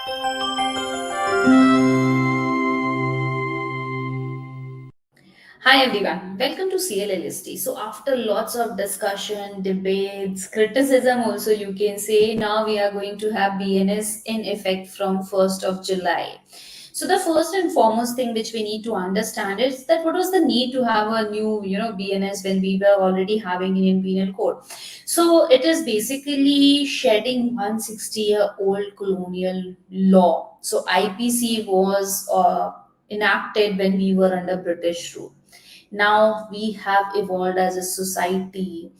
Hi everyone, welcome to CLLST. So after lots of discussion, debates, criticism also you can say, now we are going to have BNS in effect from 1st of July. So the first and foremost thing which we need to understand is that what was the need to have a new, BNS when we were already having Indian Penal Code. So it is basically shedding 160-year-old colonial law. So IPC was enacted when we were under British rule. Now we have evolved as a society.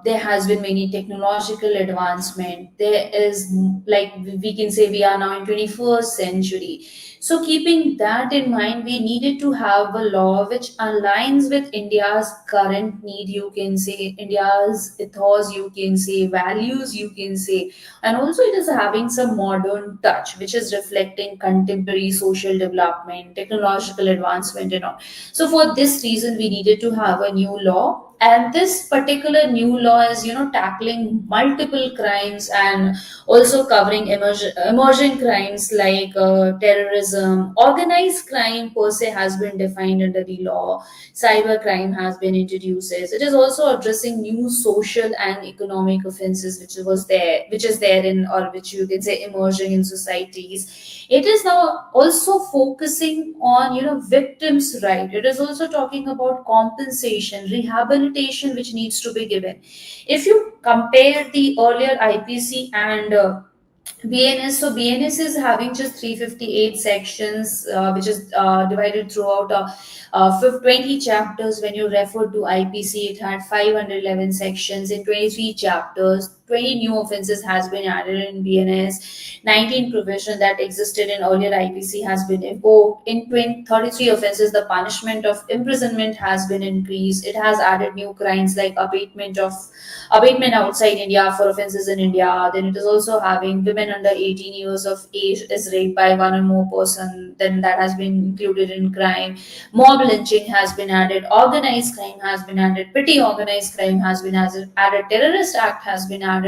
There has been many technological advancement. There is like we can say we are now in 21st century. So keeping that in mind, we needed to have a law which aligns with India's current need, you can say, India's ethos, you can say, values, you can say, and also it is having some modern touch which is reflecting contemporary social development, technological advancement and all. So for this reason, we needed to have a new law. And this particular new law is, tackling multiple crimes and also covering emerging crimes like terrorism. Organized crime per se has been defined under the law. Cyber crime has been introduced. It is also addressing new social and economic offenses which is there in, or which you can say emerging in societies. It is now also focusing on victims' right. It is also talking about compensation, rehabilitation, which needs to be given. If you compare the earlier IPC and BNS. So BNS is having just 358 sections, which is divided throughout 20 chapters. When you refer to IPC, it had 511 sections in 23 chapters. 20 new offenses has been added in BNS. 19 provision that existed in earlier IPC has been invoked. In 33 offenses, the punishment of imprisonment has been increased. It has added new crimes like abatement outside India for offences in India. Then it is also having women under 18 years of age is raped by one or more person. Then that has been included in crime. Mob lynching has been added. Organized crime has been added. Petty organized crime has been added. Terrorist act has been added.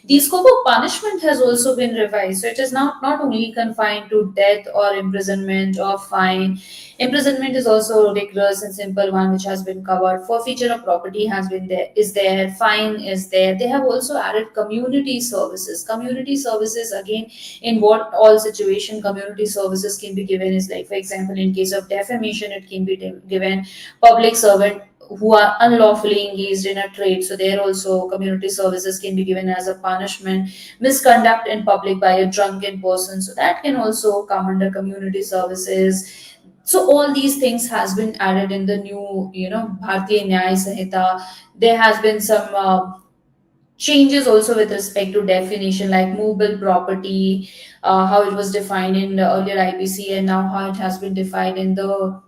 The scope of punishment has also been revised. So it is not only confined to death or imprisonment or fine. Imprisonment is also a rigorous and simple one which has been covered. Forfeiture of property has been there, is there, fine is there. They have also added community services. Community services again, in what all situation community services can be given is like, for example, in case of defamation, it can be given public servant who are unlawfully engaged in a trade. So there also community services can be given as a punishment. Misconduct in public by a drunken person. So that can also come under community services. So all these things has been added in the new Bharatiya Nyaya Sanhita. There has been some changes also with respect to definition like movable property, how it was defined in the earlier IPC and now how it has been defined in the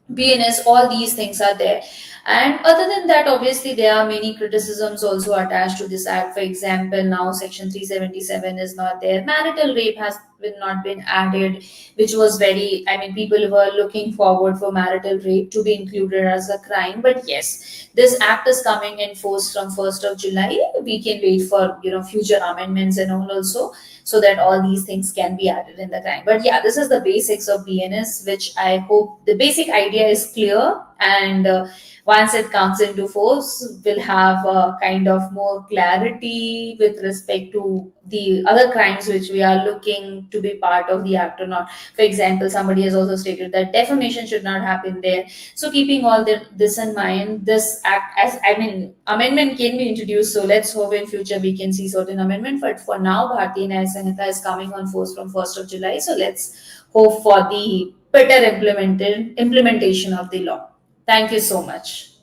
BNS. All these things are there. And other than that, obviously, there are many criticisms also attached to this act. For example, now Section 377 is not there. Marital rape has not been added, which was very, I mean, people were looking forward for marital rape to be included as a crime. But yes, this act is coming in force from 1st of July. We can wait for, future amendments and all also, so that all these things can be added in the crime. But yeah, this is the basics of BNS, which I hope the basic idea is clear. And once it comes into force, we'll have a kind of more clarity with respect to the other crimes which we are looking to be part of the act or not. For example, somebody has also stated that defamation should not happen there. So keeping all this in mind, this act, as I mean, amendment can be introduced. So let's hope in future we can see certain amendment. But for now, Bharatiya Nyaya Sanhita is coming on force from 1st of July. So let's hope for the better implementation of the law. Thank you so much.